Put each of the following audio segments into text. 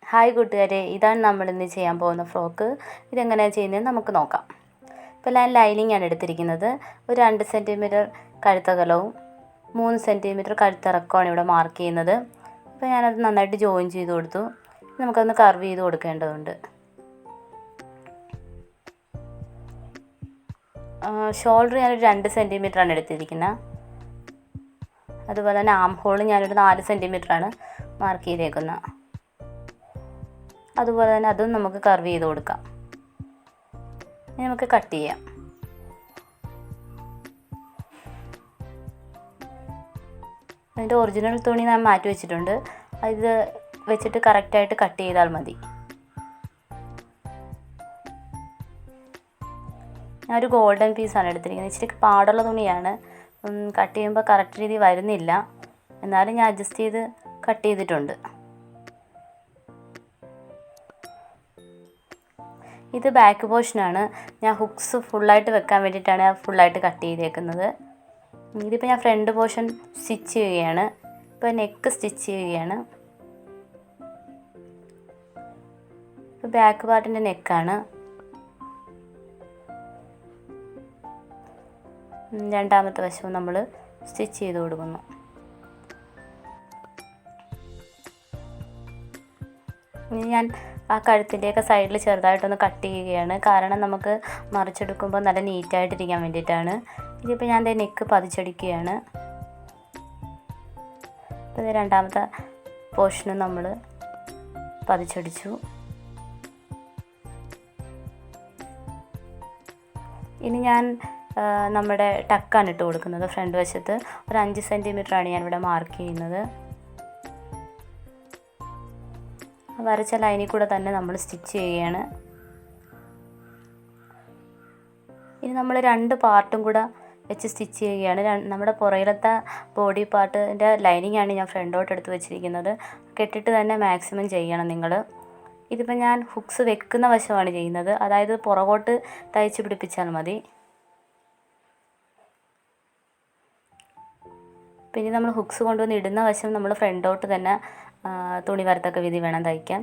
Hi കൂട്ടുകാരെ, ഇതാണ് നമ്മളിന്ന് ചെയ്യാൻ പോകുന്ന ഫ്രോക്ക്. ഇതെങ്ങനെയാണ് ചെയ്യുന്നതെന്ന് നമുക്ക് നോക്കാം. ഇപ്പോൾ ഞാൻ ലൈനിങ് ആണ് എടുത്തിരിക്കുന്നത്. ഒരു 2 സെൻറ്റിമീറ്റർ കഴുത്തകലവും 3 സെൻറ്റിമീറ്റർ കഴുത്തിറക്കമാണ് ഇവിടെ മാർക്ക് ചെയ്യുന്നത്. അപ്പോൾ ഞാനത് നന്നായിട്ട് ജോയിൻ ചെയ്ത് കൊടുത്തു. നമുക്കൊന്ന് കർവ് ചെയ്ത് കൊടുക്കേണ്ടതുണ്ട്. ഷോൾഡർ ഞാനൊരു 2 സെൻറ്റിമീറ്ററാണ് എടുത്തിരിക്കുന്നത്. അതുപോലെ തന്നെ ആം ഹോൾ ഞാനൊരു 4 സെൻറ്റിമീറ്ററാണ് മാർക്ക് ചെയ്തേക്കുന്നത്. അതുപോലെ തന്നെ അതും നമുക്ക് കർവ് ചെയ്ത് കൊടുക്കാം. ഇനി നമുക്ക് കട്ട് ചെയ്യാം. അതിൻ്റെ ഒറിജിനൽ തുണി ഞാൻ മാറ്റി വെച്ചിട്ടുണ്ട്. ഇത് വെച്ചിട്ട് കറക്റ്റായിട്ട് കട്ട് ചെയ്താൽ മതി. ഞാനൊരു ഗോൾഡൻ പീസാണ് എടുത്തിരിക്കുന്നത്. ഇച്ചിരി പാടുള്ള തുണിയാണ്. കട്ട് ചെയ്യുമ്പോൾ കറക്റ്റ് രീതി വരുന്നില്ല. എന്നാലും ഞാൻ അഡ്ജസ്റ്റ് ചെയ്ത് കട്ട് ചെയ്തിട്ടുണ്ട്. ഇത് ബാക്ക് പോർഷനാണ്. ഞാൻ ഹുക്സ് ഫുള്ളായിട്ട് വെക്കാൻ വേണ്ടിയിട്ടാണ് ഫുള്ളായിട്ട് കട്ട് ചെയ്തേക്കുന്നത്. ഇതിപ്പോൾ ഞാൻ ഫ്രണ്ട് പോർഷൻ സ്റ്റിച്ച് ചെയ്യുകയാണ്. ഇപ്പോൾ നെക്ക് സ്റ്റിച്ച് ചെയ്യുകയാണ്. ഇപ്പോൾ ബാക്ക് പാർട്ടിൻ്റെ നെക്കാണ്. രണ്ടാമത്തെ വശവും നമ്മൾ സ്റ്റിച്ച് ചെയ്ത് കൊടുക്കുന്നു. ഇനി ഞാൻ ആ കഴുത്തിൻ്റെയൊക്കെ സൈഡിൽ ചെറുതായിട്ടൊന്ന് കട്ട് ചെയ്യുകയാണ്. കാരണം നമുക്ക് മറിച്ചെടുക്കുമ്പോൾ നല്ല നീറ്റായിട്ടിരിക്കാൻ വേണ്ടിയിട്ടാണ്. ഇതിപ്പോൾ ഞാൻ നെക്ക് പതിച്ചടിക്കുകയാണ്. അപ്പോൾ ഇത് രണ്ടാമത്തെ പോർഷനും നമ്മൾ പതിച്ചടിച്ചു. ഇനി ഞാൻ നമ്മുടെ ടക്കാണ് ഇട്ട് കൊടുക്കുന്നത്. ഫ്രണ്ട് വശത്ത് ഒരു 5 സെൻറ്റിമീറ്ററാണ് ഞാനിവിടെ മാർക്ക് ചെയ്യുന്നത്. വരച്ച ലൈനിൽ കൂടെ തന്നെ നമ്മൾ സ്റ്റിച്ച് ചെയ്യുകയാണ്. ഇനി നമ്മൾ 2 പാർട്ടും കൂടെ വെച്ച് സ്റ്റിച്ച് ചെയ്യുകയാണ്. നമ്മുടെ പുറകിലത്തെ ബോഡി പാർട്ടിൻ്റെ ലൈനിങ്ങാണ് ഞാൻ ഫ്രണ്ടോട്ട് എടുത്ത് വെച്ചിരിക്കുന്നത്. കെട്ടിട്ട് തന്നെ മാക്സിമം ചെയ്യണം നിങ്ങൾ. ഇതിപ്പോൾ ഞാൻ ഹുക്സ് വെക്കുന്ന വശമാണ് ചെയ്യുന്നത്. അതായത് പുറകോട്ട് തയ്ച്ച് പിടിപ്പിച്ചാൽ മതി. പിന്നെ നമ്മൾ ഹുക്സ് കൊണ്ടുവന്ന് ഇടുന്ന വശം നമ്മൾ ഫ്രണ്ടോട്ട് തന്നെ തുണി വരത്തക്ക വിധി വേണം തയ്ക്കാൻ.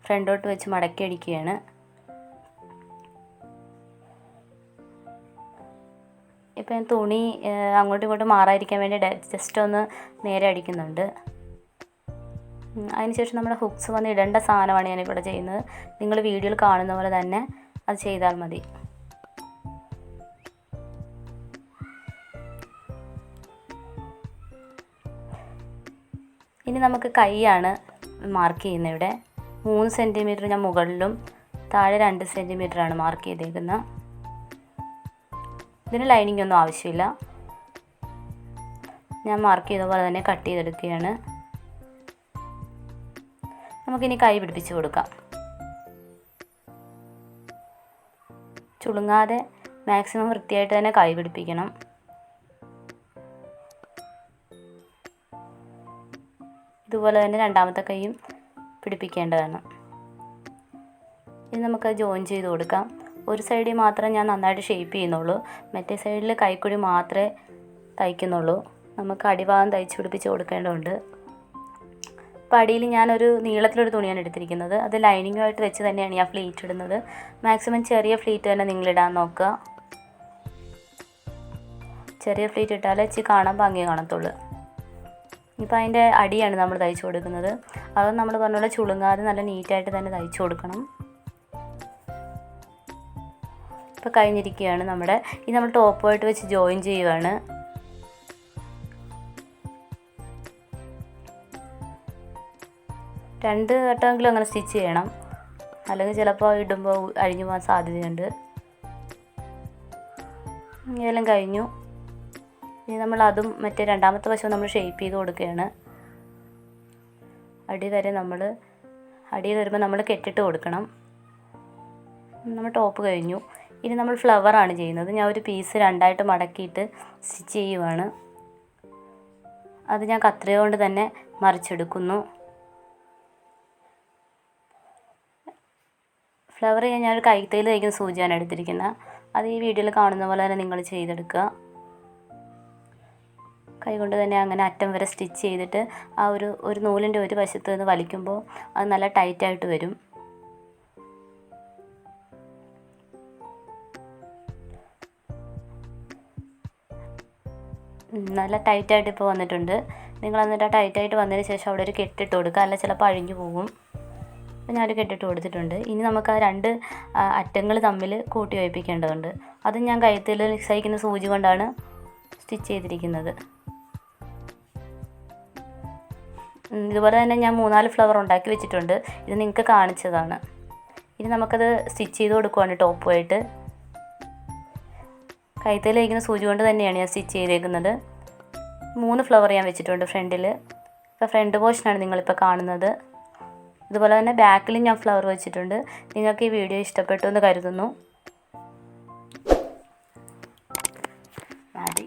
ഫ്രണ്ടോട്ട് വെച്ച് മടക്കി അടിക്കുകയാണ്. ഇപ്പം ഞാൻ തുണി അങ്ങോട്ടും ഇങ്ങോട്ടും മാറാതിരിക്കാൻ വേണ്ടി ജസ്റ്റ് ഒന്ന് നേരെ അടിക്കുന്നുണ്ട്. അതിനുശേഷം നമ്മുടെ ഹുക്സ് വന്ന് ഇടേണ്ട സാധനമാണ് ഞാനിവിടെ ചെയ്യുന്നത്. നിങ്ങൾ വീഡിയോയിൽ കാണുന്ന പോലെ തന്നെ അത് ചെയ്താൽ മതി. ഇനി നമുക്ക് കൈയാണ് മാർക്ക് ചെയ്യുന്നത്. ഇവിടെ 3 സെൻറ്റിമീറ്റർ ഞാൻ മുകളിലും താഴെ 2 സെൻറ്റിമീറ്ററാണ് മാർക്ക് ചെയ്തേക്കുന്നത്. ഇതിന് ലൈനിങ് ഒന്നും ആവശ്യമില്ല. ഞാൻ മാർക്ക് ചെയ്ത പോലെ തന്നെ കട്ട് ചെയ്തെടുക്കുകയാണ്. നമുക്കിനി കൈ പിടിപ്പിച്ച് കൊടുക്കാം. ചുളുങ്ങാതെ മാക്സിമം വൃത്തിയായിട്ട് തന്നെ കൈ പിടിപ്പിക്കണം. ഇതുപോലെ തന്നെ രണ്ടാമത്തെ കൈയും പിടിപ്പിക്കേണ്ടതാണ്. ഇനി നമുക്ക് ജോയിൻ ചെയ്ത് കൊടുക്കാം. ഒരു സൈഡിൽ മാത്രം ഞാൻ നന്നായിട്ട് ഷേപ്പ് ചെയ്യുന്നുള്ളൂ. മറ്റേ സൈഡിൽ കൈക്കുഴി മാത്രമേ തയ്ക്കുന്നുള്ളൂ. നമുക്ക് അടിഭാഗം തയ്ച്ച് പിടിപ്പിച്ച് കൊടുക്കേണ്ടതുണ്ട്. അപ്പോൾ അടിയിൽ ഞാനൊരു നീളത്തിലൊരു തുണിയാണ് എടുത്തിരിക്കുന്നത്. അത് ലൈനിങ്ങുമായിട്ട് വെച്ച് തന്നെയാണ് ഞാൻ ഫ്ലീറ്റ് ഇടുന്നത്. മാക്സിമം ചെറിയ ഫ്ലീറ്റ് തന്നെ നിങ്ങളിടാൻ നോക്കുക. ചെറിയ ഫ്ലീറ്റ് ഇട്ടാലേ ഇച്ചിരി കാണാൻ ഭംഗി കാണത്തുള്ളൂ. ഇപ്പോൾ അതിൻ്റെ അടിയാണ് നമ്മൾ തയ്ച്ചു കൊടുക്കുന്നത്. അത് നമ്മൾ പറഞ്ഞ പോലെ ചുളുങ്ങാതെ നല്ല നീറ്റായിട്ട് തന്നെ തയ്ച്ചു കൊടുക്കണം. ഇപ്പോൾ കഴിഞ്ഞിരിക്കുകയാണ് നമ്മുടെ. ഇത് നമ്മൾ ടോപ്പുമായിട്ട് വെച്ച് ജോയിൻ ചെയ്യുകയാണ്. രണ്ട് വട്ടമെങ്കിലും അങ്ങനെ സ്റ്റിച്ച് ചെയ്യണം. അല്ലെങ്കിൽ ചിലപ്പോൾ ഇടുമ്പോൾ അഴിഞ്ഞു പോകാൻ സാധ്യതയുണ്ട്. ഇതെല്ലാം കഴിഞ്ഞു. ഇനി നമ്മൾ അതും മറ്റേ രണ്ടാമത്തെ വശവും നമ്മൾ ഷേപ്പ് ചെയ്ത് കൊടുക്കുകയാണ്. അടിയിൽ വരുമ്പോൾ നമ്മൾ കെട്ടിട്ട് കൊടുക്കണം. നമ്മൾ ടോപ്പ് കഴിഞ്ഞു. ഇനി നമ്മൾ ഫ്ലവറാണ് ചെയ്യുന്നത്. ഞാൻ ഒരു പീസ് 2ആയിട്ട് മടക്കിയിട്ട് സ്റ്റിച്ച് ചെയ്യുവാണ്. അത് ഞാൻ കത്രിക കൊണ്ട് തന്നെ മറിച്ചെടുക്കുന്നു. ഫ്ലവർ ഞാനൊരു കൈത്തയിൽ തയ്ക്കുന്ന സൂചിയാണ് എടുത്തിരിക്കുന്നത്. അത് ഈ വീഡിയോയിൽ കാണുന്ന പോലെ തന്നെ നിങ്ങൾ ചെയ്തെടുക്കുക. കൈകൊണ്ട് തന്നെ അങ്ങനെ അറ്റം വരെ സ്റ്റിച്ച് ചെയ്തിട്ട് ആ ഒരു നൂലിൻ്റെ ഒരു വശത്ത് നിന്ന് വലിക്കുമ്പോൾ അത് നല്ല ടൈറ്റായിട്ട് വരും. നല്ല ടൈറ്റായിട്ട് ഇപ്പോൾ വന്നിട്ടുണ്ട്. നിങ്ങൾ എന്നിട്ട് ആ ടൈറ്റായിട്ട് വന്നതിന് ശേഷം അവിടെ ഒരു കെട്ടിട്ട് കൊടുക്കുക, അല്ല ചിലപ്പോൾ അഴിഞ്ഞു പോകും. അപ്പോൾ ഞാനൊരു കെട്ടിട്ട് കൊടുത്തിട്ടുണ്ട്. ഇനി നമുക്ക് ആ 2 അറ്റങ്ങൾ തമ്മിൽ കൂട്ടി യോജിപ്പിക്കേണ്ടതുണ്ട്. അത് ഞാൻ കഴുത്തിൽ സഹിക്കുന്ന സൂചി കൊണ്ടാണ് സ്റ്റിച്ച് ചെയ്തിരിക്കുന്നത്. ഇതുപോലെ തന്നെ ഞാൻ 3-4 ഫ്ലവർ ഉണ്ടാക്കി വെച്ചിട്ടുണ്ട്. ഇത് നിങ്ങൾക്ക് കാണിച്ചതാണ്. ഇനി നമുക്കത് സ്റ്റിച്ച് ചെയ്ത് കൊടുക്കുവാണ് ടോപ്പുമായിട്ട്. കഴുത്തിൽ ഇരിക്കുന്ന സൂചി കൊണ്ട് തന്നെയാണ് ഞാൻ സ്റ്റിച്ച് ചെയ്തേക്കുന്നത്. 3 ഫ്ലവർ ഞാൻ വെച്ചിട്ടുണ്ട് ഫ്രണ്ടിൽ. ഇപ്പോൾ ഫ്രണ്ട് പോർഷനാണ് നിങ്ങളിപ്പോൾ കാണുന്നത്. ഇതുപോലെ തന്നെ ബാക്കിലും ഞാൻ ഫ്ലവർ വെച്ചിട്ടുണ്ട്. നിങ്ങൾക്ക് ഈ വീഡിയോ ഇഷ്ടപ്പെട്ടു എന്ന് കരുതുന്നു. മതി.